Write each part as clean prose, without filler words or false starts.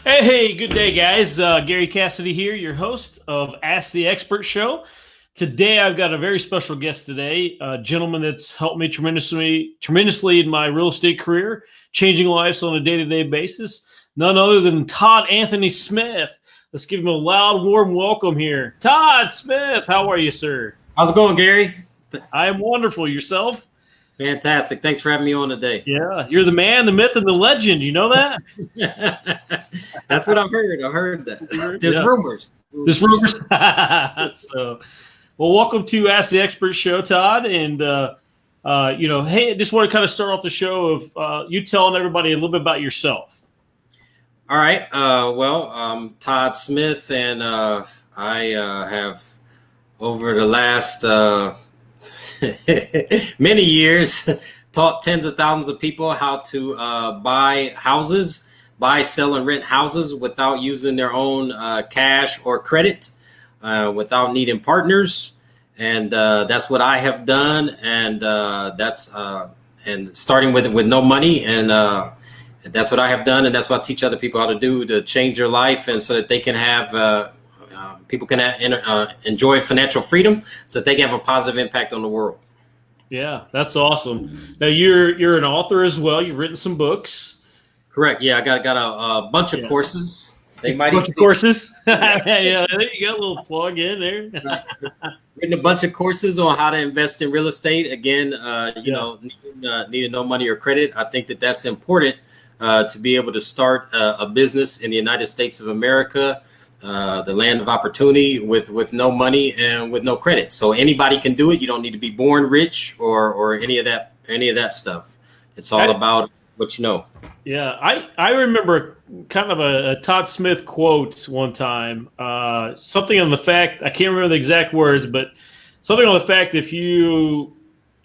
Hey, good day, guys. Gary Cassady here, your host of Ask the Expert Show. Today, I've got a very special guest today, a gentleman that's helped me tremendously in my real estate career, changing lives on a day-to-day basis. None other than Todd Anthony Smith. Let's give him a loud, warm welcome here. Todd Smith, how are you, sir? How's it going, Gary? I am wonderful. Yourself? Fantastic. Thanks for having me on today. Yeah, you're the man, the myth, and the legend. You know that? That's what I've heard. I've heard that. There's rumors. There's rumors. So, well, welcome to Ask the Expert Show, Todd. And, hey, I just want to kind of start off the show of you telling everybody a little bit about yourself. All right. I'm Todd Smith, and I have, over the last many years, taught tens of thousands of people how to buy, sell, and rent houses without using their own cash or credit, without needing partners. And that's what I have done. And and starting with no money. And that's what I have done. And that's what I teach other people how to do to change their life, and so that they can have people can enjoy financial freedom, so that they can have a positive impact on the world. Yeah, that's awesome. Now you're an author as well. You've written some books. Correct. Yeah, I got a bunch of courses. They might bunch of courses. Yeah, there you go. A little plug in there. Written a bunch of courses on how to invest in real estate. Again, needing no money or credit. I think that's important to be able to start a business in the United States of America. The land of opportunity with no money and with no credit. So anybody can do it. You don't need to be born rich or any of that stuff. It's all about what you know. Yeah, I remember kind of a Todd Smith quote one time. Something on the fact, I can't remember the exact words, but something on the fact, if you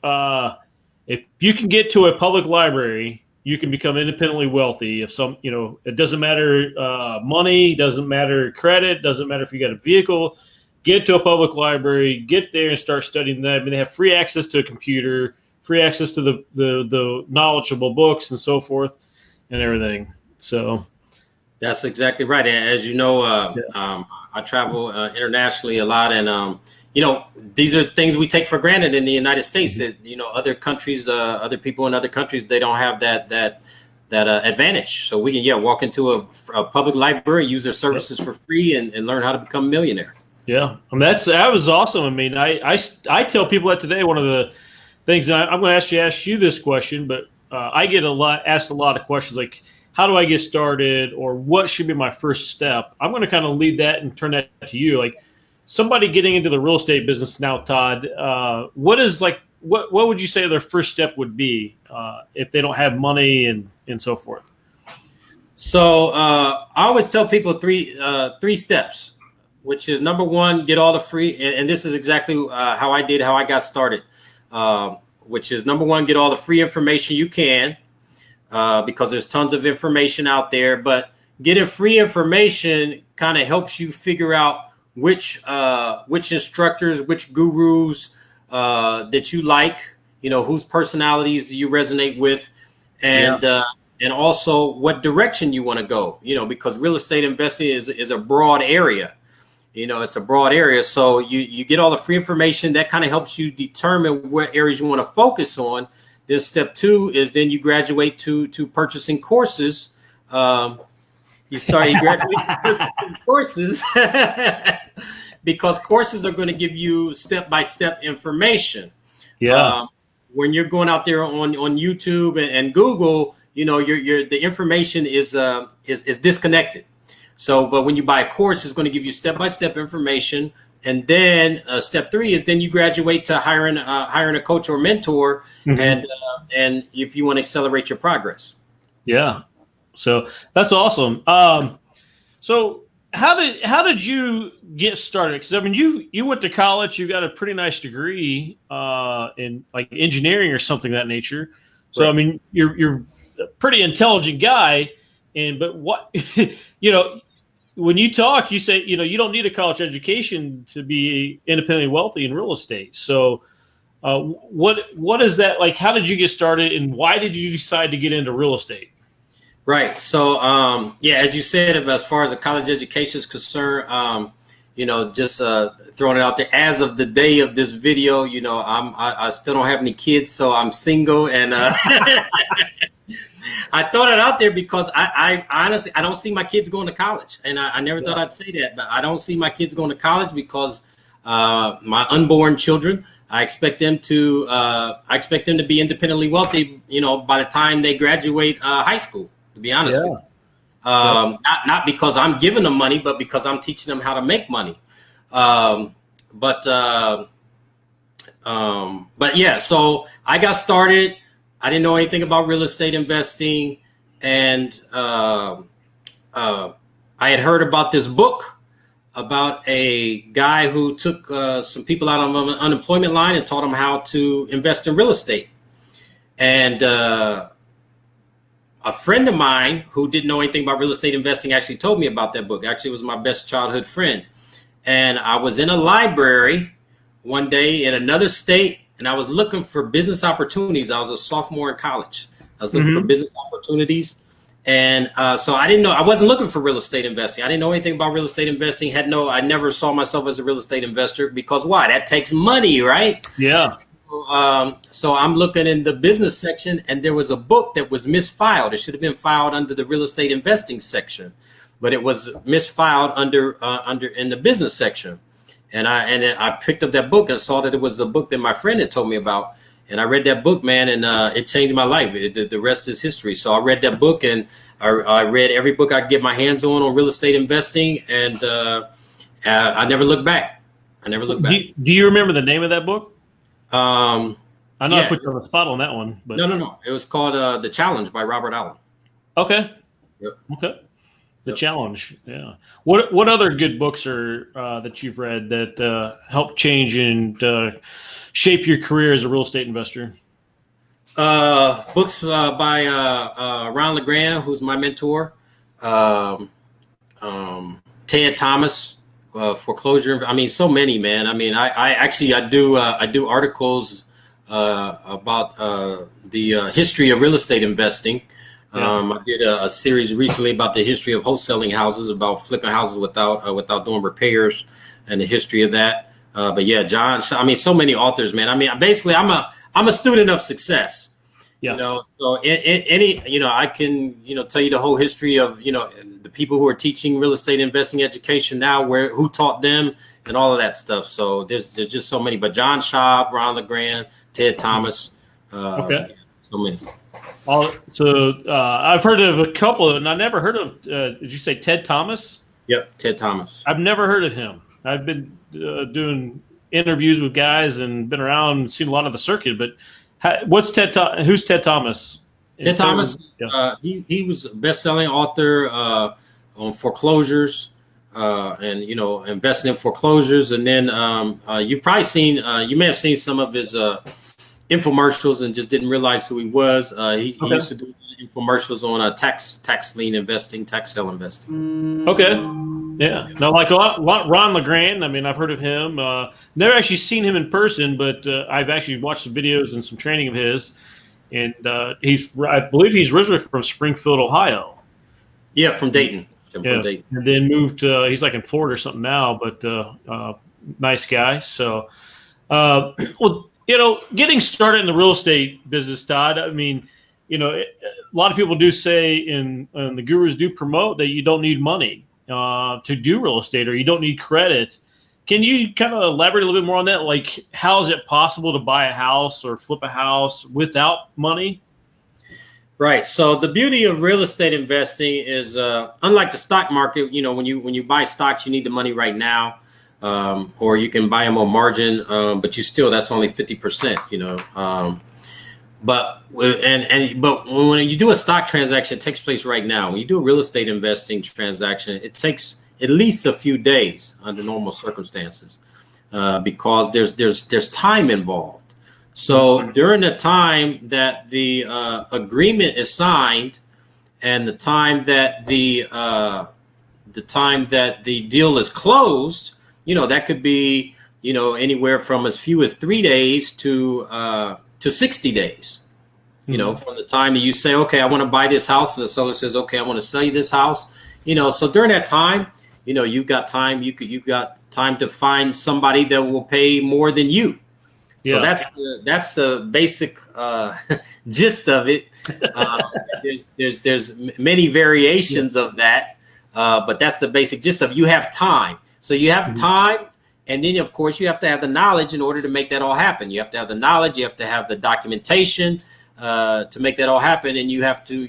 can get to a public library, you can become independently wealthy. If it doesn't matter money, doesn't matter credit, doesn't matter if you got a vehicle, get to a public library, get there and start studying them. I mean, they have free access to a computer, free access to the knowledgeable books and so forth and everything. So that's exactly right. And as you know, I travel internationally a lot, and these are things we take for granted in the United States. That other countries, other people in other countries, they don't have that advantage. So we can walk into a public library, use their services for free, and learn how to become a millionaire. Yeah, that was awesome. I mean, I tell people that today. One of the things, and I'm going to ask you this question, but I get asked a lot of questions like, how do I get started, or what should be my first step? I'm going to kind of lead that and turn that to you. Like, somebody getting into the real estate business now, Todd, what would you say their first step would be if they don't have money and so forth? So I always tell people three steps, which is number one, get all the free, and this is exactly how I got started, which is number one, get all the free information you can, because there's tons of information out there, but getting free information kind of helps you figure out which instructors, which gurus that you like, whose personalities you resonate with, and also what direction you want to go, because real estate investing is a broad area. It's a broad area. So you get all the free information that kind of helps you determine what areas you want to focus on. Then step two is then you graduate to purchasing courses. You graduate purchasing courses because courses are going to give you step-by-step information. Yeah. When you're going out there on YouTube and Google, the information is disconnected. So, but when you buy a course, it's going to give you step-by-step information. And then step three is then you graduate to hiring a coach or mentor, and if you want to accelerate your progress. Yeah. So that's awesome. So how did you get started? Because I mean, you went to college, you got a pretty nice degree in like engineering or something of that nature. So right. I mean, you're a pretty intelligent guy, but what when you talk, you say you don't need a college education to be independently wealthy in real estate. So what is that like? How did you get started, and why did you decide to get into real estate? Right. So, yeah, as you said, as far as the college education is concerned, just throwing it out there. As of the day of this video, I still don't have any kids, so I'm single, and I thought it out there because I honestly I don't see my kids going to college, and I never thought I'd say that, but I don't see my kids going to college because my unborn children, I expect them to be independently wealthy, by the time they graduate high school. To be honest with you, not because I'm giving them money, but because I'm teaching them how to make money. But yeah, so I got started. I didn't know anything about real estate investing, and I had heard about this book about a guy who took some people out of an unemployment line and taught them how to invest in real estate. And a friend of mine who didn't know anything about real estate investing actually told me about that book. Actually, it was my best childhood friend. And I was in a library one day in another state, and I was looking for business opportunities. I was a sophomore in college. I was looking for business opportunities. And so I didn't know, I wasn't looking for real estate investing. I didn't know anything about real estate investing. I never saw myself as a real estate investor because why? That takes money, right? Yeah. So I'm looking in the business section, and there was a book that was misfiled. It should have been filed under the real estate investing section, but it was misfiled under in the business section. And I picked up that book and saw that it was a book that my friend had told me about. And I read that book, man, and it changed my life. The rest is history. So I read that book, and I read every book I could get my hands on real estate investing, and I never looked back. Do you remember the name of that book? I know I put you on the spot on that one, but no. It was called The Challenge by Robert Allen. Okay. Yep. Okay. The Challenge. Yeah. What other good books are that you've read that helped change and shape your career as a real estate investor? Books by Ron LeGrand, who's my mentor. Ted Thomas. Foreclosure. I mean, so many, man. I mean, I do articles about the history of real estate investing. I did a series recently about the history of wholesaling houses, about flipping houses without doing repairs, and the history of that. But yeah, John. I mean, so many authors, man. I mean, basically, I'm a student of success. Yeah. So I can, tell you the whole history of, the people who are teaching real estate investing education now, who taught them and all of that stuff. So there's just so many, but John Schaub, Ron LeGrand, Ted Thomas, so many. I've heard of a couple, and I never heard of, did you say Ted Thomas? Yep. Ted Thomas. I've never heard of him. I've been doing interviews with guys and been around and seen a lot of the circuit, but who's Ted Thomas? Ted Thomas, he was a best-selling author on foreclosures and, investing in foreclosures. And then you've probably seen, you may have seen some of his infomercials and just didn't realize who he was. He used to do infomercials on tax lien investing, tax sale investing. Okay. Yeah. No, like Ron LeGrand. I mean, I've heard of him. Never actually seen him in person, but I've actually watched some videos and some training of his. And I believe he's originally from Springfield, Ohio. Yeah, from Dayton. From Dayton. And then moved. He's like in Florida or something now, but nice guy. So, getting started in the real estate business, Todd. I mean, a lot of people do say, and the gurus do promote that you don't need money to do real estate, or you don't need credit. Can you kind of elaborate a little bit more on that? Like, how is it possible to buy a house or flip a house without money? Right. So the beauty of real estate investing is, unlike the stock market, when you buy stocks, you need the money right now, or you can buy them on margin, but that's only 50%. But when you do a stock transaction, it takes place right now. When you do a real estate investing transaction, it takes at least a few days under normal circumstances, because there's time involved. So during the time that the agreement is signed and the time that the deal is closed, that could be anywhere from as few as 3 days to 60 days. You know, from the time that you say, okay, I want to buy this house, and the seller says, okay, I want to sell you this house. You know, so during that time, you know, you've got time. You've got time to find somebody that will pay more than you. So that's the basic gist of it. There's many variations of that, but that's the basic gist of it. You have time. So you have time, and then of course you have to have the knowledge in order to make that all happen. You have to have the knowledge. You have to have the documentation to make that all happen, and you have to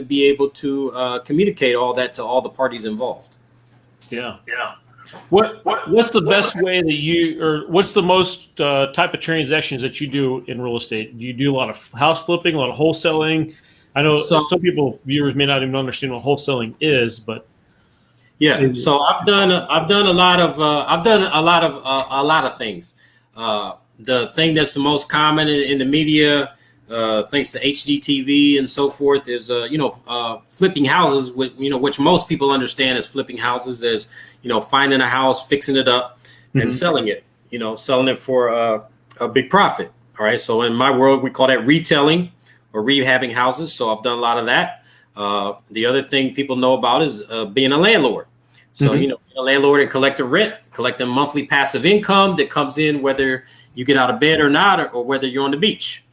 be able to communicate all that to all the parties involved. Yeah. What's the best way that or what's the most type of transactions that you do in real estate? Do you do a lot of house flipping, a lot of wholesaling? I know some viewers may not even understand what wholesaling is, but yeah. So I've done a lot of things. The thing that's the most common in the media, thanks to HGTV and so forth, is flipping houses, which most people understand as flipping houses as finding a house, fixing it up, and selling it. Selling it for a big profit. All right. So in my world, we call that retailing or rehabbing houses. So I've done a lot of that. The other thing people know about is being a landlord. So being a landlord and collecting monthly passive income that comes in whether you get out of bed or not, or whether you're on the beach.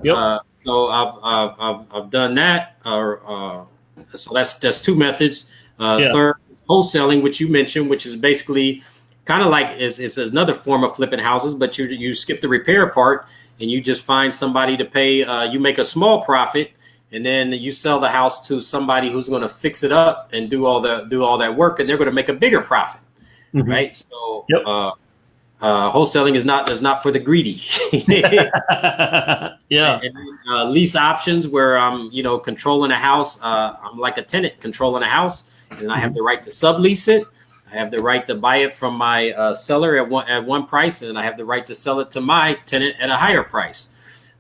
Yep. So I've done that. So that's two methods. Third, wholesaling, which you mentioned, which is basically kind of like is another form of flipping houses, but you skip the repair part and you just find somebody to pay. You make a small profit, and then you sell the house to somebody who's going to fix it up and do all that work, and they're going to make a bigger profit, right? So. Yep. Wholesaling is not for the greedy. Yeah. And lease options where I'm, controlling a house. I'm like a tenant controlling a house, and I have the right to sublease it. I have the right to buy it from my seller at one price, and I have the right to sell it to my tenant at a higher price.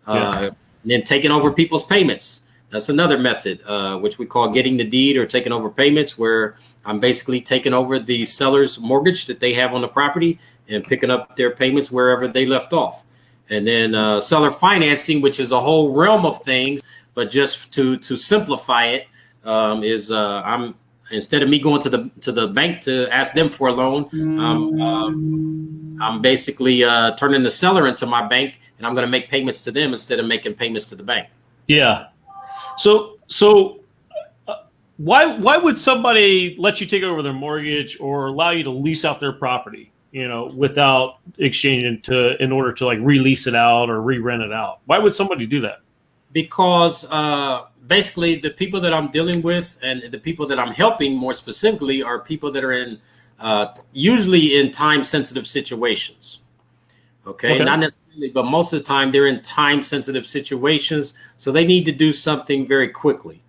And then taking over people's payments. That's another method, which we call getting the deed or taking over payments, where I'm basically taking over the seller's mortgage that they have on the property and picking up their payments wherever they left off. And then seller financing, which is a whole realm of things, but just to simplify it, is I'm instead of me going to the bank to ask them for a loan, I'm basically turning the seller into my bank, and I'm going to make payments to them instead of making payments to the bank. Yeah. So why would somebody let you take over their mortgage or allow you to lease out their property, without exchanging in order to like release it out or re-rent it out? Why would somebody do that? Because basically the people that I'm dealing with and the people that I'm helping more specifically are people that are in usually in time sensitive situations. Okay. Not necessarily, but most of the time they're in time sensitive situations. So they need to do something very quickly.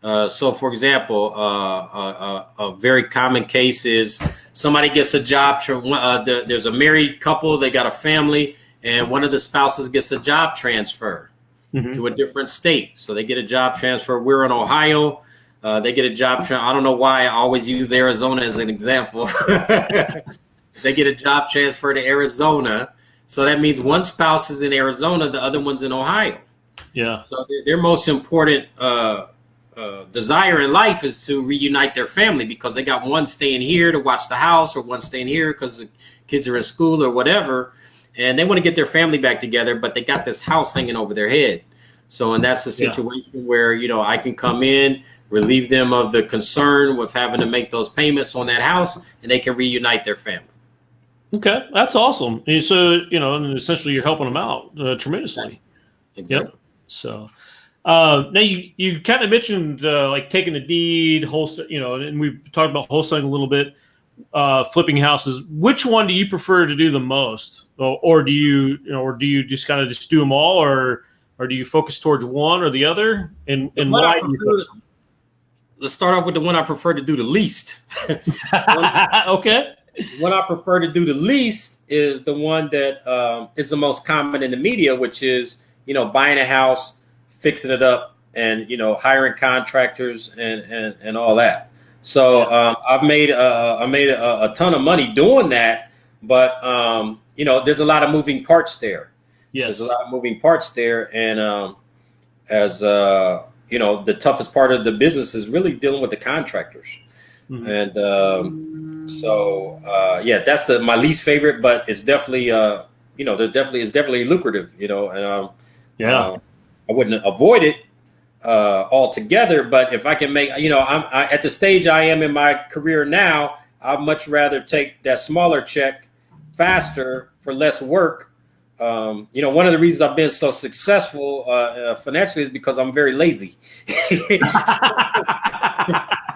So, for example, a very common case is somebody gets a job. There's a married couple. They got a family, and one of the spouses gets a job transfer to a different state. So they get a job transfer. We're in Ohio. They get a job transfer. I don't know why I always use Arizona as an example. They get a job transfer to Arizona. So that means one spouse is in Arizona, the other one's in Ohio. Yeah. So their most important desire in life is to reunite their family, because they got one staying here to watch the house, or one staying here because the kids are in school or whatever, and they want to get their family back together, but they got this house hanging over their head. So, and that's the situation where, I can come in, relieve them of the concern with having to make those payments on that house, and they can reunite their family. Okay, that's awesome. And so, and essentially you're helping them out tremendously. Exactly. Yep. So. Now you kind of mentioned like taking the deed, wholesale, and we've talked about wholesaling a little bit, flipping houses. Which one do you prefer to do the most, or do you just kind of just do them all, or do you focus towards one or the other? And why? Let's start off with the one I prefer to do the least. Okay. What I prefer to do the least is the one that is the most common in the media, which is buying a house, fixing it up, and hiring contractors and all that. So I've made a ton of money doing that, but there's a lot of moving parts there. Yes, there's a lot of moving parts there, and as the toughest part of the business is really dealing with the contractors. Mm-hmm. And that's my least favorite, but it's definitely it's definitely lucrative, and I wouldn't avoid it altogether, but if I can make, I'm at the stage I am in my career now, I'd much rather take that smaller check faster for less work. One of the reasons I've been so successful financially is because I'm very lazy.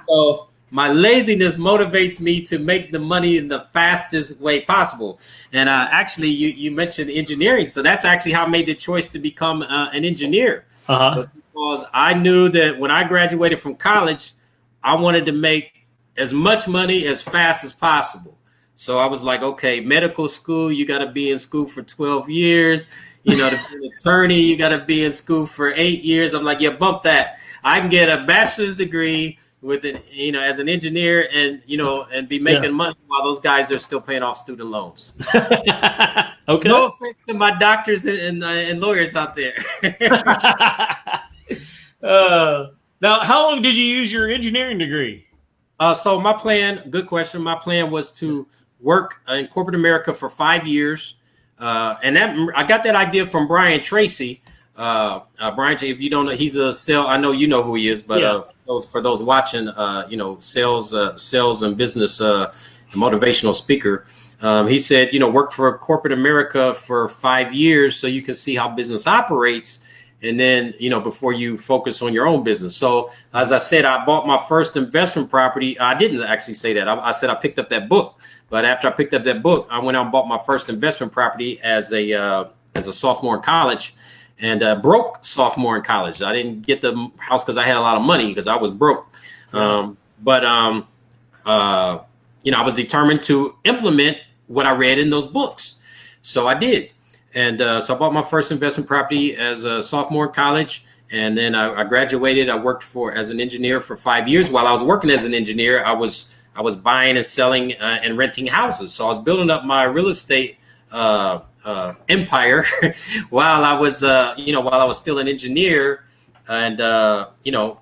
So my laziness motivates me to make the money in the fastest way possible. And actually, you mentioned engineering. So that's actually how I made the choice to become an engineer. Because I knew that when I graduated from college, I wanted to make as much money as fast as possible. So I was like, okay, medical school, you got to be in school for 12 years. To be an attorney, you got to be in school for 8 years. I'm like, yeah, bump that. I can get a bachelor's degree with it, as an engineer and be making money while those guys are still paying off student loans. Okay. No offense to my doctors and lawyers out there. Now, how long did you use your engineering degree? So my plan, good question. My plan was to work in corporate America for 5 years. And I got that idea from Brian Tracy. Brian, if you don't know, he's a I know you know who he is, but for those watching, sales and business motivational speaker. He said, work for corporate America for 5 years so you can see how business operates. And then, before you focus on your own business. So as I said, I bought my first investment property. I didn't actually say that. I said I picked up that book. But after I picked up that book, I went out and bought my first investment property as a sophomore in college, and broke sophomore in college. I didn't get the house because I had a lot of money because I was broke. I was determined to implement what I read in those books. So I did. And so I bought my first investment property as a sophomore in college. And then I graduated. I worked as an engineer for 5 years. While I was working as an engineer, I was buying and selling and renting houses. So I was building up my real estate empire while I was still an engineer. And,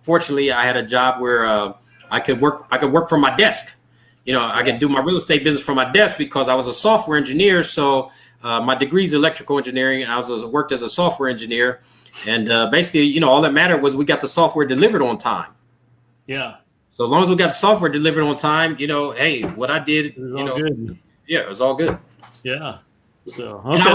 fortunately, I had a job where I could work from my desk. I could do my real estate business from my desk because I was a software engineer. So my degree is electrical engineering. I worked as a software engineer. And basically, all that mattered was we got the software delivered on time. Yeah. So as long as we got the software delivered on time, hey, what I did, good. Yeah, it was all good. Yeah. So okay. And I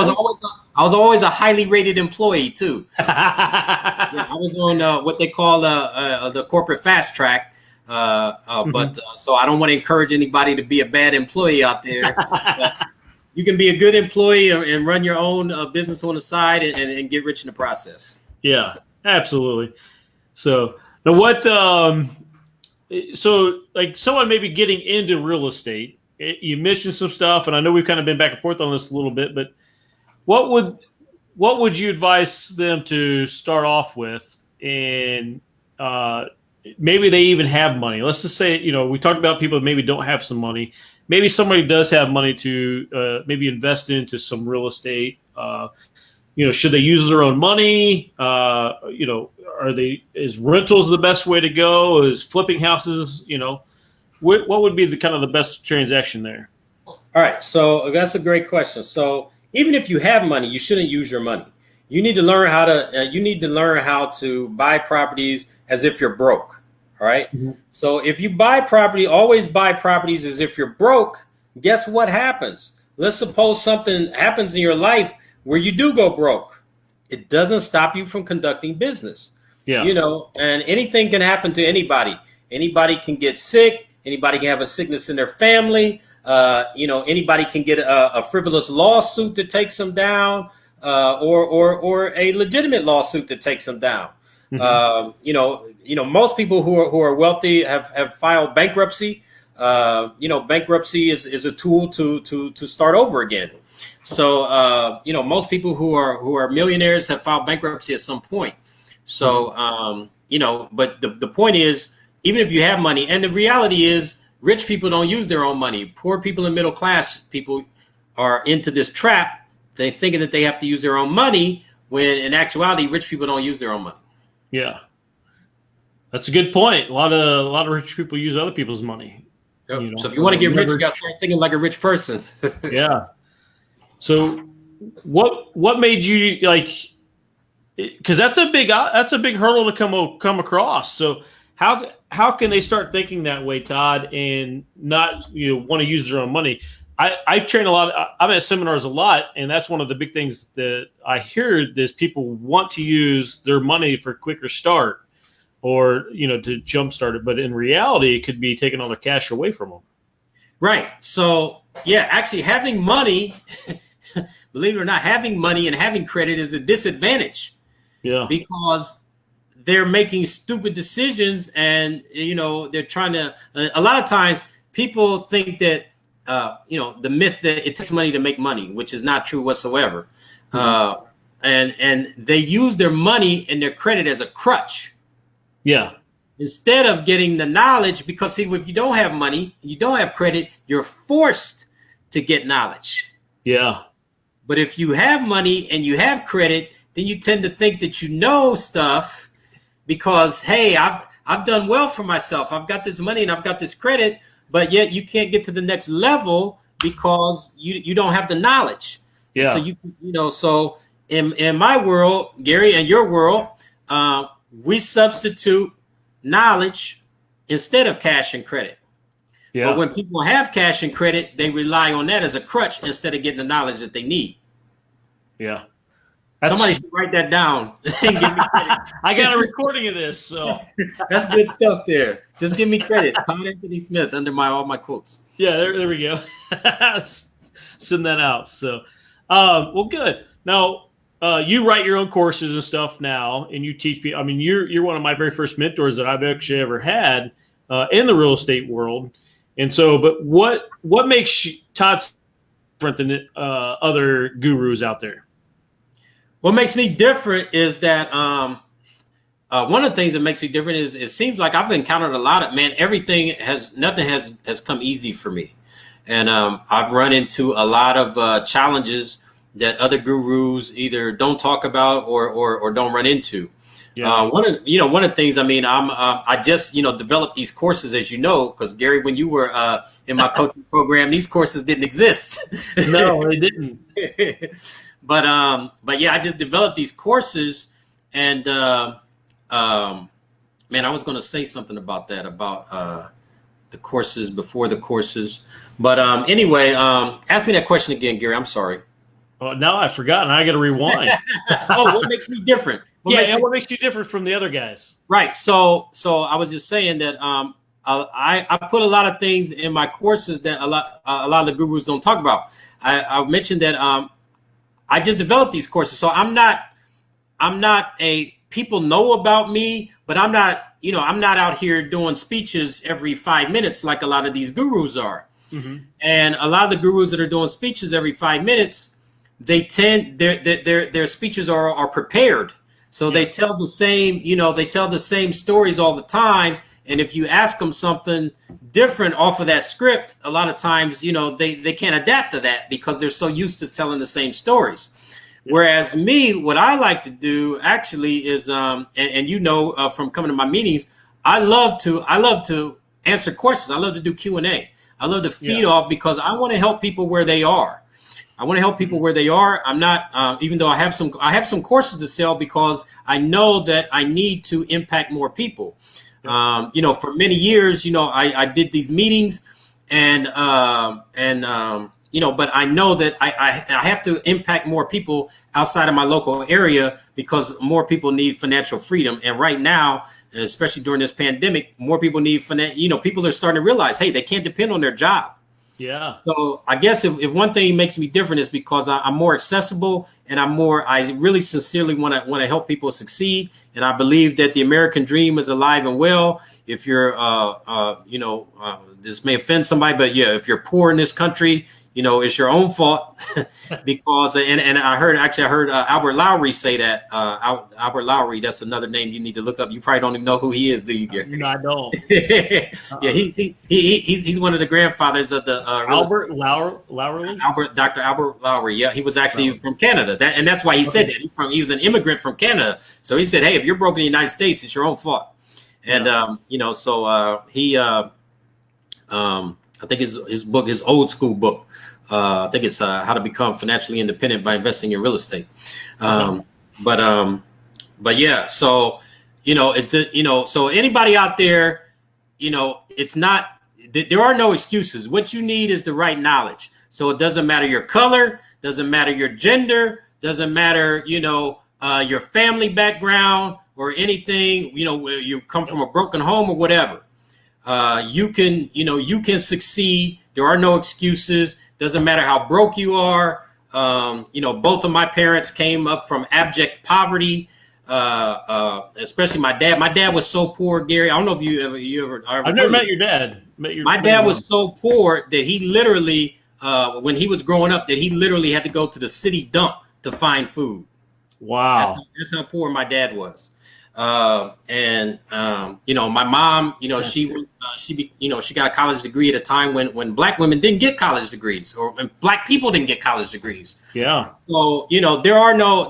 was always a highly rated employee too. I was on what they call the corporate fast track. But so I don't want to encourage anybody to be a bad employee out there. You can be a good employee and run your own business on the side and get rich in the process. Yeah, absolutely. So now what? So like someone maybe getting into real estate. You mentioned some stuff, and I know we've kind of been back and forth on this a little bit. But what would you advise them to start off with? And maybe they even have money. Let's just say, we talked about people that maybe don't have some money. Maybe somebody does have money to maybe invest into some real estate. Should they use their own money? Is rentals the best way to go? Is flipping houses, what would be the kind of the best transaction there? All right. So that's a great question. So even if you have money, you shouldn't use your money. You need to learn how to buy properties as if you're broke. All right. Mm-hmm. So if you buy property, always buy properties as if you're broke. Guess what happens? Let's suppose something happens in your life where you do go broke. It doesn't stop you from conducting business. Yeah. And anything can happen to anybody. Anybody can get sick. Anybody can have a sickness in their family. Anybody can get a frivolous lawsuit that takes them down, or a legitimate lawsuit that takes them down. Mm-hmm. Most people who are wealthy have filed bankruptcy. Bankruptcy is a tool to start over again. So most people who are millionaires have filed bankruptcy at some point. So but the point is, even if you have money, and the reality is rich people don't use their own money. Poor people and middle class people are into this trap. They're thinking that they have to use their own money when in actuality, rich people don't use their own money. Yeah, that's a good point. A lot of rich people use other people's money. Yep. You know, So if you want to get rich, never- you got to start thinking like a rich person. yeah. So what made you like? Because that's a big hurdle to come across. So how can they start thinking that way, Todd, and not want to use their own money? I train a lot. I'm at seminars a lot, and that's one of the big things that I hear is people want to use their money for quicker start or to jumpstart it, but in reality, it could be taking all their cash away from them. Right. So yeah, actually having money, believe it or not, having money and having credit is a disadvantage. Yeah. Because they're making stupid decisions, and they're trying to. A lot of times, people think that the myth that it takes money to make money, which is not true whatsoever. Mm-hmm. And they use their money and their credit as a crutch. Yeah. Instead of getting the knowledge, because see, if you don't have money, you don't have credit, you're forced to get knowledge. Yeah. But if you have money and you have credit, then you tend to think that you know stuff because, hey, I've done well for myself. I've got this money and I've got this credit, but yet you can't get to the next level because you don't have the knowledge. Yeah. So so in my world, Gary, and your world, we substitute knowledge instead of cash and credit. Yeah. But when people have cash and credit, they rely on that as a crutch instead of getting the knowledge that they need. Yeah. Somebody should write that down. Give me credit. I got a recording of this, so that's good stuff there. Just give me credit. Todd Anthony Smith under all my quotes. Yeah, there we go. Send that out. So, well, good. Now, you write your own courses and stuff now, and you teach people. I mean, you're one of my very first mentors that I've actually ever had in the real estate world. And so, but what makes Todd different than other gurus out there? What makes me different is that one of the things that makes me different is it seems like I've encountered a lot of nothing has come easy for me, and I've run into a lot of challenges that other gurus either don't talk about or don't run into. Yeah. One of the things, I mean, I just developed these courses, as you know, because Gary, when you were in my coaching program, these courses didn't exist. No, they didn't. But yeah, I just developed these courses, and man, I was going to say something about that, about the courses before the courses. But anyway, ask me that question again, Gary. I'm sorry. Oh, now I've forgotten. I got to rewind. What makes me different? What makes you different from the other guys? Right. So I was just saying that I put a lot of things in my courses that a lot of the gurus don't talk about. I mentioned that I just developed these courses, so I'm not people know about me, but I'm not out here doing speeches every 5 minutes like a lot of these gurus are. Mm-hmm. And a lot of the gurus that are doing speeches every 5 minutes, their speeches are prepared. So they tell the same stories all the time. And if you ask them something different off of that script, a lot of times, they can't adapt to that because they're so used to telling the same stories. Whereas me, what I like to do actually is, from coming to my meetings, I love to answer questions. I love to do Q&A. I love to feed off because I want to help people where they are. I want to help people where they are. I'm not, even though I have some courses to sell because I know that I need to impact more people. For many years, I did these meetings but I know that I have to impact more people outside of my local area because more people need financial freedom. And right now, especially during this pandemic, more people need people are starting to realize, hey, they can't depend on their job. Yeah. So I guess if one thing makes me different is because I'm more accessible and I really sincerely want to help people succeed. And I believe that the American dream is alive and well. If you're, this may offend somebody, but yeah, if you're poor in this country, it's your own fault because, and I heard Albert Lowry say that. Albert Lowry, that's another name you need to look up. You probably don't even know who he is, do you, Gary? No, I don't. Yeah, he's one of the grandfathers of the Dr. Albert Lowry. Yeah, he was actually from Canada. And that's why he said that. He was an immigrant from Canada. So he said, hey, if you're broke in the United States, it's your own fault. And I think his book, his old school book, I think it's How to Become Financially Independent by Investing in Real Estate. But yeah, so so anybody out there, it's not, there are no excuses. What you need is the right knowledge. So it doesn't matter your color, doesn't matter your gender, doesn't matter your family background or anything. Where you come from a broken home or whatever. You can succeed. There are no excuses. Doesn't matter how broke you are. Both of my parents came up from abject poverty. Especially my dad. My dad was so poor, Gary. I don't know if you ever. I've never met your dad. My dad was so poor that he literally, when he was growing up, that he literally had to go to the city dump to find food. Wow. That's how poor my dad was. My mom, she got a college degree at a time when black women didn't get college degrees, or when black people didn't get college degrees. Yeah. So, there are no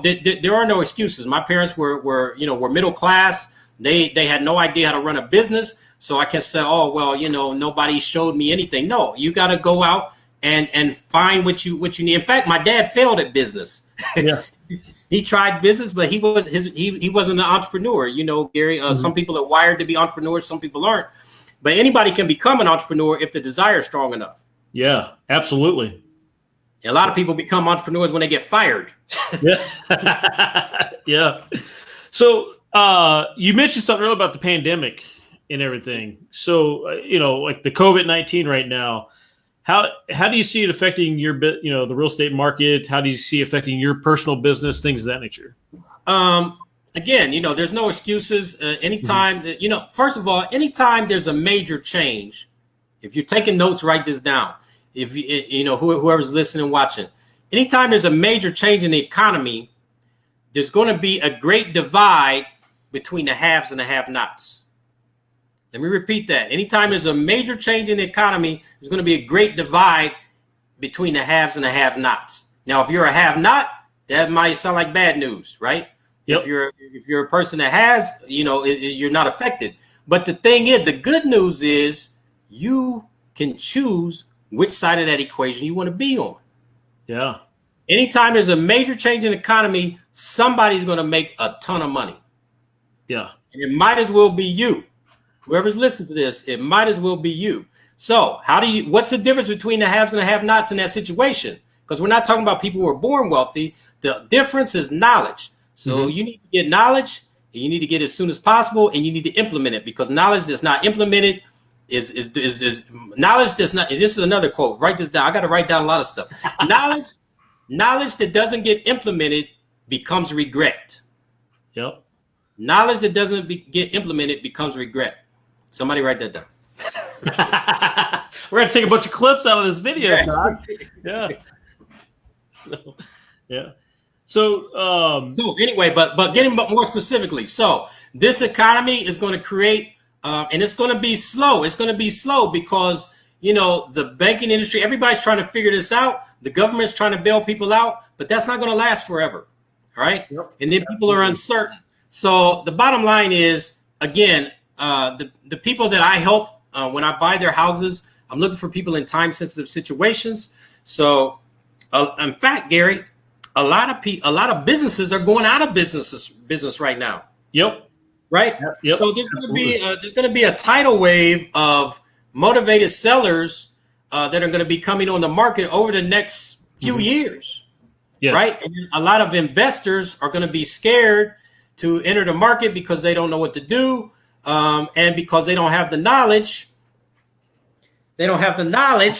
excuses. My parents were middle class. They had no idea how to run a business. So I can say, oh, well, nobody showed me anything. No, you got to go out and find what you need. In fact, my dad failed at business. Yeah. He tried business, but he wasn't an entrepreneur. Gary, some people are wired to be entrepreneurs. Some people aren't. But anybody can become an entrepreneur if the desire is strong enough. Yeah, absolutely. And a lot of people become entrepreneurs when they get fired. Yeah. Yeah. So you mentioned something earlier about the pandemic and everything. So, like the COVID-19 right now, how do you see it affecting your the real estate market? How do you see it affecting your personal business, things of that nature? Again, there's no excuses. Anytime that, first of all, anytime there's a major change, if you're taking notes, write this down. If whoever's listening, watching, anytime there's a major change in the economy, there's going to be a great divide between the haves and the have-nots. Let me repeat that. Anytime there's a major change in the economy, there's going to be a great divide between the haves and the have-nots. Now, if you're a have-not, that might sound like bad news, right? Yep. If you're a person that has, you're not affected. But the thing is, the good news is you can choose which side of that equation you want to be on. Yeah. Anytime there's a major change in the economy, somebody's going to make a ton of money. Yeah. And it might as well be you. Whoever's listening to this, it might as well be you. So what's the difference between the haves and the have-nots in that situation? Because we're not talking about people who are born wealthy. The difference is knowledge. So you need to get knowledge, and you need to get it as soon as possible, and you need to implement it, because knowledge that's not implemented is knowledge that's not. This is another quote. Write this down. I got to write down a lot of stuff. Knowledge that doesn't get implemented becomes regret. Yep. Knowledge that doesn't get implemented becomes regret. Somebody write that down. We're going to take a bunch of clips out of this video, Todd. Yeah. So, yeah. So anyway, but getting more specifically, so this economy is going to create, and it's going to be slow. It's going to be slow because, the banking industry, everybody's trying to figure this out. The government's trying to bail people out, but that's not going to last forever. All right. Yep. And then people are uncertain. So the bottom line is, again, the people that I help when I buy their houses, I'm looking for people in time-sensitive situations. So, in fact, Gary, a lot of businesses are going out of business right now. Yep. Right. Yep. So there's going to be a tidal wave of motivated sellers that are going to be coming on the market over the next few years. Yes. Right. And a lot of investors are going to be scared to enter the market because they don't know what to do, and because they don't have the knowledge. They don't have the knowledge.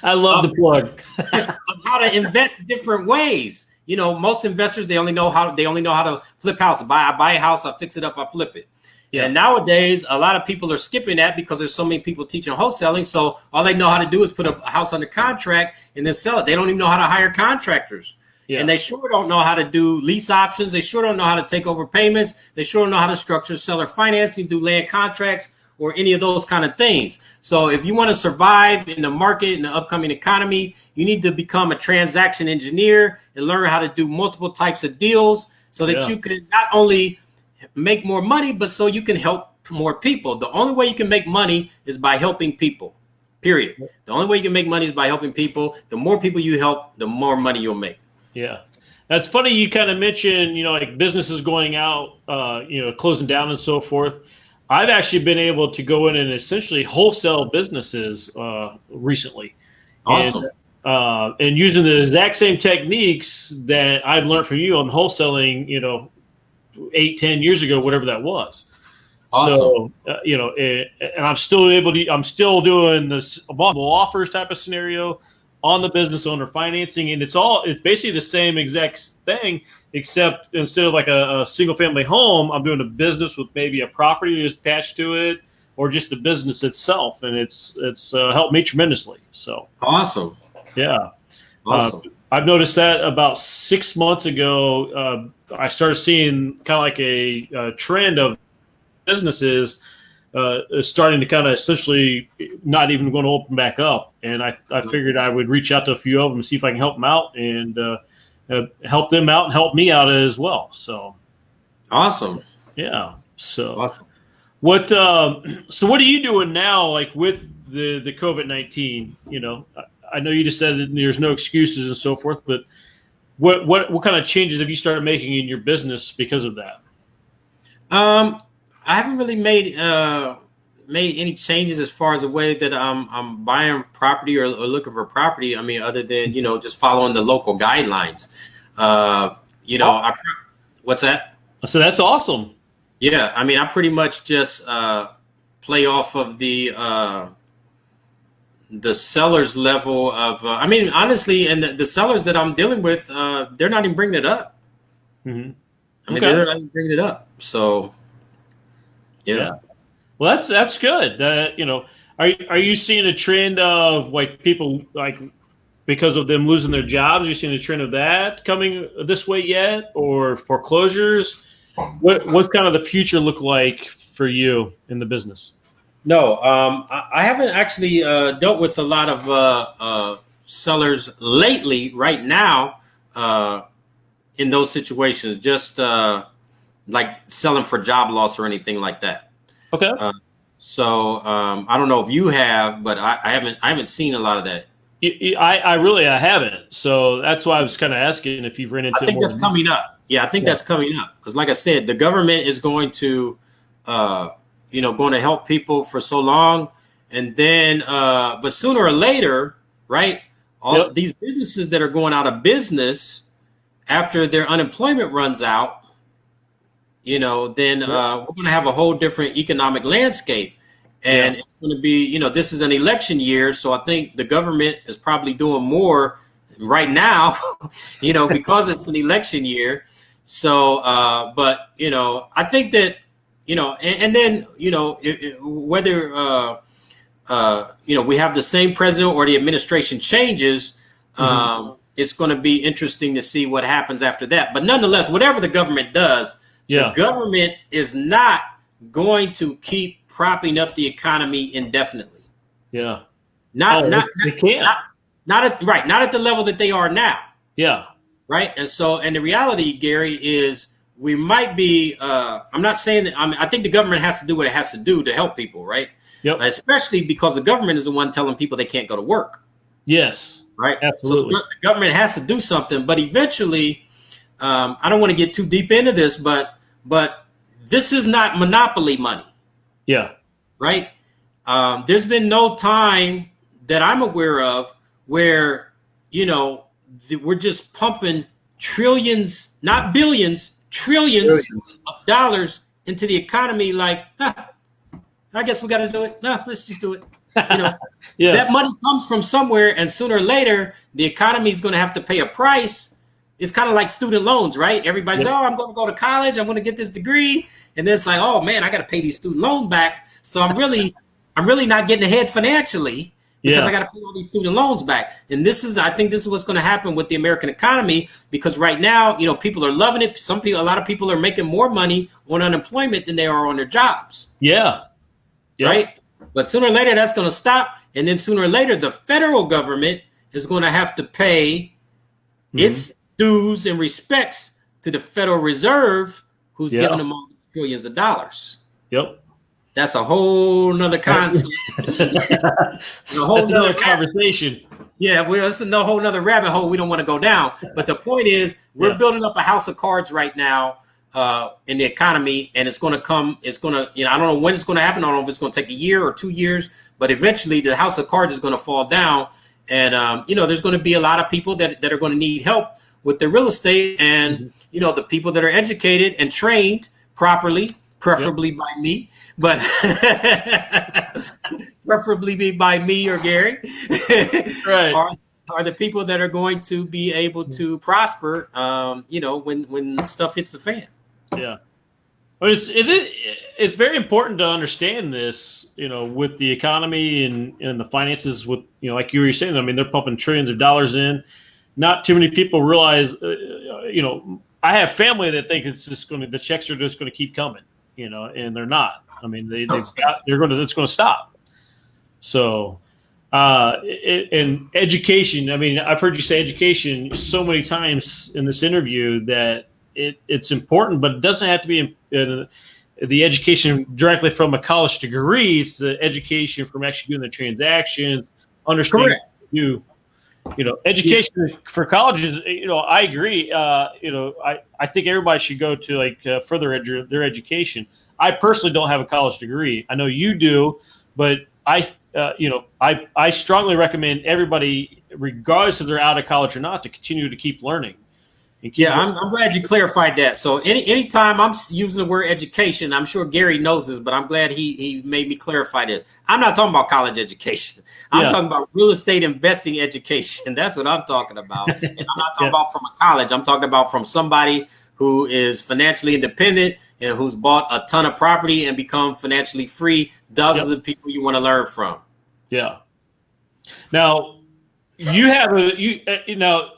I love the plug of how to invest different ways. most investors, they only know how to flip houses. I buy a house, I fix it up, I flip it. Yeah. And nowadays, a lot of people are skipping that because there's so many people teaching wholesaling. So all they know how to do is put a house under contract and then sell it. They don't even know how to hire contractors. Yeah. And they sure don't know how to do lease options. They sure don't know how to take over payments. They sure don't know how to structure seller financing, do land contracts, or any of those kind of things. So if you want to survive in the market, in the upcoming economy, you need to become a transaction engineer and learn how to do multiple types of deals so that you can not only make more money, but so you can help more people. The only way you can make money is by helping people, period. The only way you can make money is by helping people. The more people you help, the more money you'll make. Yeah. That's funny. You kind of mentioned, like businesses going out, closing down and so forth. I've actually been able to go in and essentially wholesale businesses recently. Awesome. And using the exact same techniques that I've learned from you on wholesaling, 8-10 years ago, whatever that was. Awesome. So, and I'm still doing this multiple offers type of scenario on the business owner financing. And it's basically the same exact thing, except instead of like a single family home, I'm doing a business with maybe a property attached to it or just the business itself. And it's helped me tremendously. So awesome. Yeah. Awesome. I've noticed that about 6 months ago, I started seeing kind of like a trend of businesses starting to kind of essentially not even going to open back up. And I figured I would reach out to a few of them and see if I can help them out and help them out and help me out as well. So awesome. Yeah. So awesome. What are you doing now, like with the COVID-19? I know you just said that there's no excuses and so forth, but what kind of changes have you started making in your business because of that? I haven't really made any changes as far as the way that I'm buying property or looking for property. I mean, other than just following the local guidelines. What's that? So that's awesome. Yeah, I mean, I pretty much just play off of the seller's level of. Honestly, and the sellers that I'm dealing with, they're not even bringing it up. Mm-hmm. I mean, they're not even bringing it up. So. Yeah. Well, that's good. Are you seeing a trend of like people like because of them losing their jobs? Are you seeing a trend of that coming this way yet, or foreclosures? What's kind of the future look like for you in the business? No, I haven't actually dealt with a lot of sellers lately. Right now, in those situations, just. Like selling for job loss or anything like that. Okay. I don't know if you have, but I haven't seen a lot of that. I haven't. So that's why I was kind of asking if you've run into. I think that's coming up. Yeah, I think that's coming up because, like I said, the government is going to, going to help people for so long, and then, but sooner or later, right? All these businesses that are going out of business after their unemployment runs out. Then we're going to have a whole different economic landscape. And it's going to be, this is an election year. So I think the government is probably doing more right now, because it's an election year. So, but, I think that, and then, whether, we have the same president or the administration changes, it's going to be interesting to see what happens after that. But nonetheless, whatever the government does, the government is not going to keep propping up the economy indefinitely. Yeah. Not at the level that they are now. Yeah. Right. And the reality, Gary, is we might be, I'm not saying that, I think the government has to do what it has to do to help people. Right. Yep. Especially because the government is the one telling people they can't go to work. Yes. Right. Absolutely. So the government has to do something, but eventually, I don't want to get too deep into this, but this is not monopoly money. Yeah. Right. There's been no time that I'm aware of where, we're just pumping trillions, not billions, trillions of dollars into the economy. Like, I guess we got to do it. No, let's just do it. That money comes from somewhere, and sooner or later, the economy is going to have to pay a price it's kind of like student loans, right? Everybody's, oh, I'm going to go to college. I'm going to get this degree. And then it's like, oh man, I got to pay these student loans back. So I'm really not getting ahead financially because I got to pay all these student loans back. And I think this is what's going to happen with the American economy, because right now, people are loving it. A lot of people are making more money on unemployment than they are on their jobs. Yeah. Right. But sooner or later, that's going to stop. And then sooner or later, the federal government is going to have to pay its dues and respects to the Federal Reserve, who's giving them all billions of dollars. Yep. That's a whole nother concept. That's another conversation. Yeah, it's a whole nother rabbit hole we don't want to go down. But the point is, we're building up a house of cards right now in the economy, and it's going to come. It's going to, I don't know when it's going to happen. I don't know if it's going to take a year or 2 years, but eventually the house of cards is going to fall down. And, there's going to be a lot of people that are going to need help with their real estate. And, the people that are educated and trained properly, preferably by me, but preferably by me or Gary, right. are the people that are going to be able to prosper, when stuff hits the fan. Yeah. But it's very important to understand this, with the economy and the finances with, like you were saying, I mean, they're pumping trillions of dollars in. Not too many people realize, I have family that think it's just the checks are just going to keep coming, and they're not. I mean, it's going to stop. So, and education, I mean, I've heard you say education so many times in this interview that it's important, but it doesn't have to be the education directly from a college degree. It's the education from actually doing the transactions, understanding education for colleges. I agree. I think everybody should go to further their education. I personally don't have a college degree. I know you do, but I strongly recommend everybody, regardless if they're out of college or not, to continue to keep learning. I'm glad you clarified that. So anytime I'm using the word education, I'm sure Gary knows this, but I'm glad he made me clarify this. I'm not talking about college education. I'm talking about real estate investing education. That's what I'm talking about. And I'm not talking about from a college. I'm talking about from somebody who is financially independent and who's bought a ton of property and become financially free. Those are the people you want to learn from. Yeah. Now,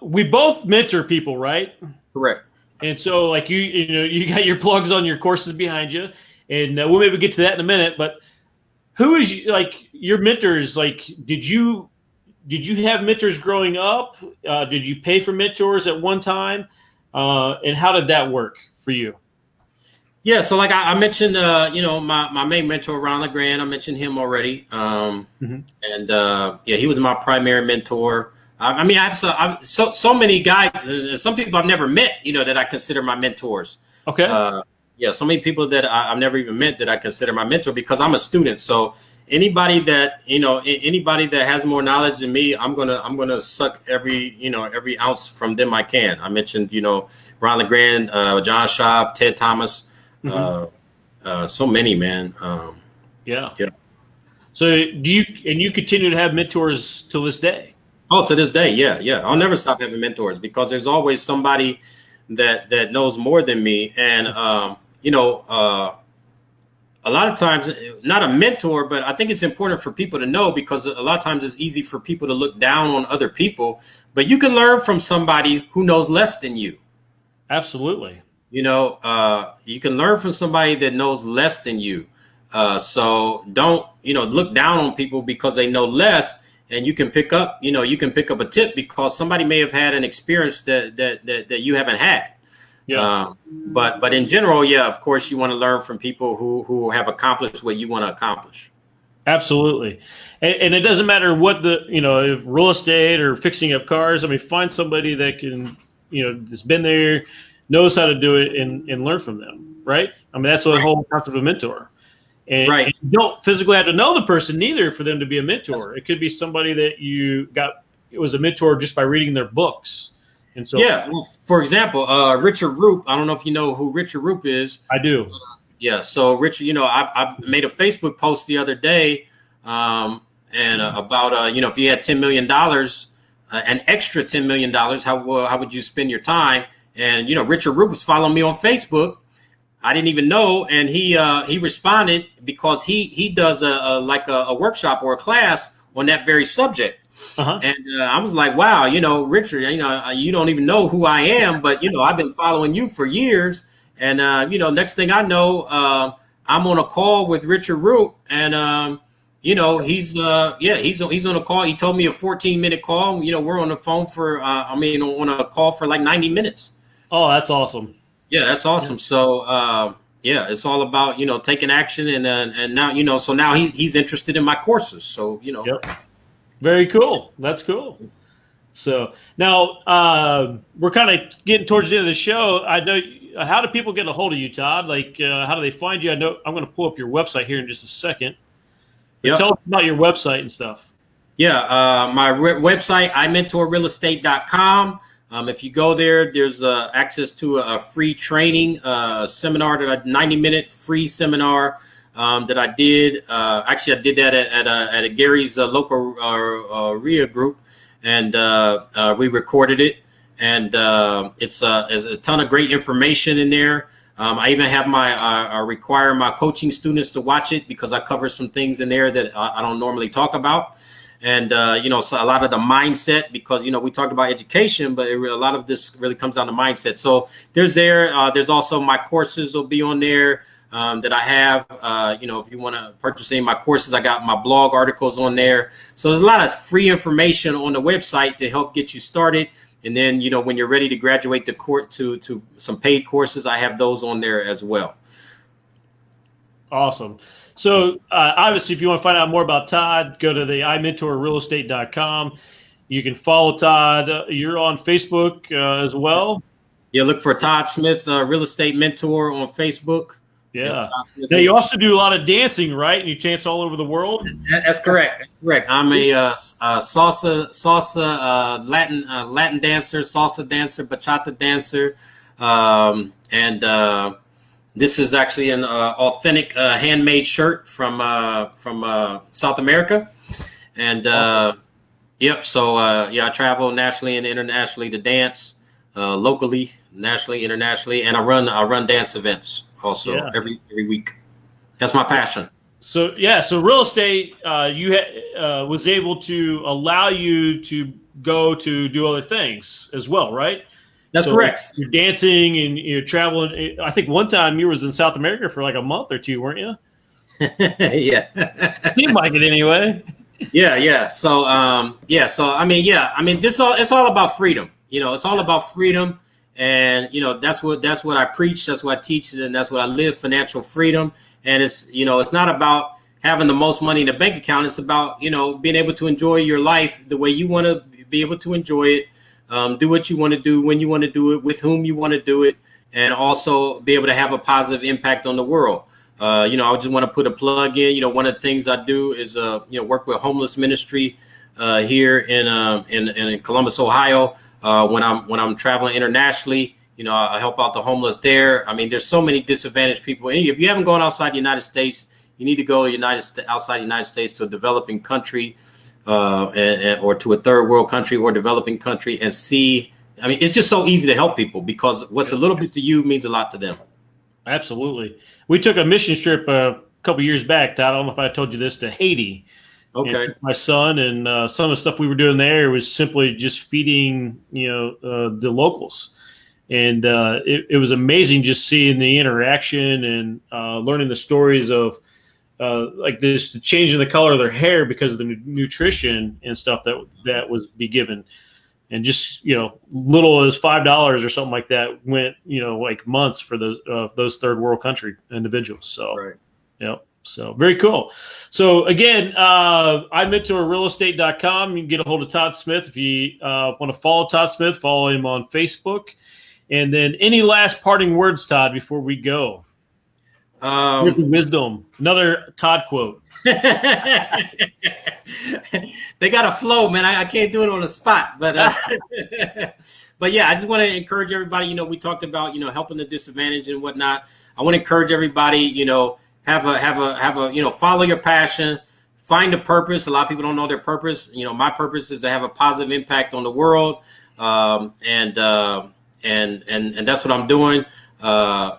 we both mentor people, right? Correct. And so you got your plugs on your courses behind you, and we'll maybe get to that in a minute, but who is your mentors? Did you have mentors growing up? Did you pay for mentors at one time? And how did that work for you? Yeah, so I mentioned, my main mentor, Ron LeGrand. I mentioned him already, and he was my primary mentor. I have so many guys, some people I've never met, that I consider my mentors. Okay. So many people that I've never even met that I consider my mentor because I'm a student. So anybody that has more knowledge than me, I'm gonna suck every ounce from them I can. I mentioned, Ron LeGrand, John Schaub, Ted Thomas. So many, man. Yeah. So you continue to have mentors till this day? Oh, to this day. Yeah. I'll never stop having mentors because there's always somebody that knows more than me. And, a lot of times, not a mentor, but I think it's important for people to know because a lot of times it's easy for people to look down on other people, but you can learn from somebody who knows less than you. Absolutely. You can learn from somebody that knows less than you. So don't, look down on people because they know less, and you can pick up a tip because somebody may have had an experience that you haven't had. Yeah. But in general, of course, you want to learn from people who have accomplished what you want to accomplish. Absolutely. And it doesn't matter what if real estate or fixing up cars. I mean, find somebody that can, that's been there, knows how to do it and learn from them. Right. I mean, that's the whole concept of a mentor. And you don't physically have to know the person either for them to be a mentor. It could be somebody that it was a mentor just by reading their books. And so, well, for example, Richard Roop, I don't know if you know who Richard Roop is. I do. So Richard, I made a Facebook post the other day about, if you had $10 million an extra $10 million, how would you spend your time? And, Richard Root was following me on Facebook. I didn't even know. And he responded because he does a workshop or a class on that very subject. Uh-huh. And I was like, wow, Richard, you don't even know who I am, but, I've been following you for years. And, next thing I know, I'm on a call with Richard Root, and, he's on a call. He told me a 14-minute call. We're on the phone on a call for like 90 minutes. Oh, that's awesome. Yeah, that's awesome. So, it's all about, taking action, and now, so now he's interested in my courses. So, Yep. Very cool. That's cool. So now we're kind of getting towards the end of the show. I know. How do people get a hold of you, Todd? Like, how do they find you? I know I'm going to pull up your website here in just a second. Yep. Tell us about your website and stuff. Yeah, my website, imentorrealestate.com. If you go there, there's access to a free training seminar, 90-minute free seminar that I did. Actually, I did that at a Gary's local RIA group, and we recorded it. And it's a ton of great information in there. I even have I require my coaching students to watch it because I cover some things in there that I don't normally talk about. And, so a lot of the mindset, because, we talked about education, but a lot of this really comes down to mindset. So there's also my courses will be on there that I have. If you want to purchase any of my courses, I got my blog articles on there. So there's a lot of free information on the website to help get you started. And then, when you're ready to graduate to some paid courses, I have those on there as well. Awesome. So obviously, if you want to find out more about Todd, go to the imentorrealestate.com. You can follow Todd. You're on Facebook as well. Yeah, look for Todd Smith, Real Estate Mentor on Facebook. Yeah. Now, you also do a lot of dancing, right? And you dance all over the world. That's correct. That's correct. I'm a salsa Latin dancer, salsa dancer, bachata dancer, and this is actually an authentic handmade shirt from South America, and yep. So I travel nationally and internationally to dance, locally, nationally, internationally, and I run dance events. Also, every week. That's my passion. So real estate, was able to allow you to go to do other things as well, right? That's correct. You're dancing and you're traveling. I think one time you was in South America for like a month or two, weren't you? Yeah. Seemed like it anyway. Yeah. So it's all about freedom. It's all about freedom. And, that's what I preach. That's what I teach. And that's what I live, financial freedom. And it's not about having the most money in the bank account. It's about, being able to enjoy your life the way you want to be able to enjoy it. Do what you want to do, when you want to do it, with whom you want to do it, and also be able to have a positive impact on the world. I just want to put a plug in. One of the things I do is, work with homeless ministry here in Columbus, Ohio. When I'm traveling internationally, I help out the homeless there. I mean, there's so many disadvantaged people. And if you haven't gone outside the United States, you need to go outside the United States to a developing country, or to a third world country or developing country and see. I mean, it's just so easy to help people because what's a little bit to you means a lot to them. Absolutely. We took a mission trip a couple years back, Todd. I don't know if I told you this, to Haiti. Okay. And my son and some of the stuff we were doing there was simply just feeding, the locals. And it was amazing just seeing the interaction and learning the stories of like this, the change in the color of their hair because of the nutrition and stuff that was be given. And just, little as $5 or something like that went, like months for those third world country individuals. So, right. Yep. So very cool. So again, imentorrealestate.com. You can get a hold of Todd Smith. If you want to follow Todd Smith, follow him on Facebook. And then any last parting words, Todd, before we go? Wisdom. Another Todd quote. They got a flow, man. I can't do it on the spot, but but yeah, I just want to encourage everybody. We talked about helping the disadvantaged and whatnot. I want to encourage everybody. Have a follow your passion, find a purpose. A lot of people don't know their purpose. You know, my purpose is to have a positive impact on the world. And that's what I'm doing.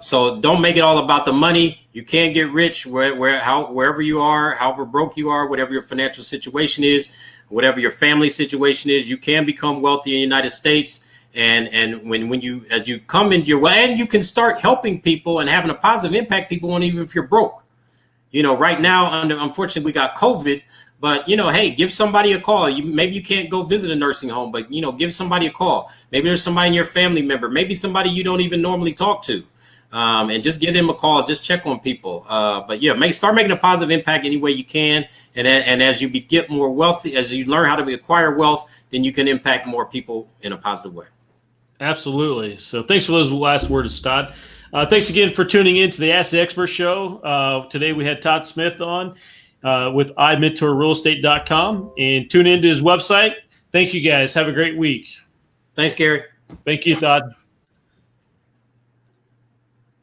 So don't make it all about the money. You can get rich wherever you are, however broke you are, whatever your financial situation is, whatever your family situation is, you can become wealthy in the United States. And when you, as you come into your way, and you can start helping people and having a positive impact, people won't, even if you're broke. You know, right now, unfortunately, we got COVID, but, you know, hey, give somebody a call. Maybe you can't go visit a nursing home, but, you know, give somebody a call. Maybe there's somebody in your family member, maybe somebody you don't even normally talk to, and just give them a call. Just check on people. But yeah, start making a positive impact any way you can. And as you get more wealthy, as you learn how to acquire wealth, then you can impact more people in a positive way. Absolutely. So thanks for those last words, Todd. Thanks again for tuning in to the Ask the Expert show. Today we had Todd Smith on with iMentorRealEstate.com, and tune into his website. Thank you guys. Have a great week. Thanks, Gary. Thank you, Todd.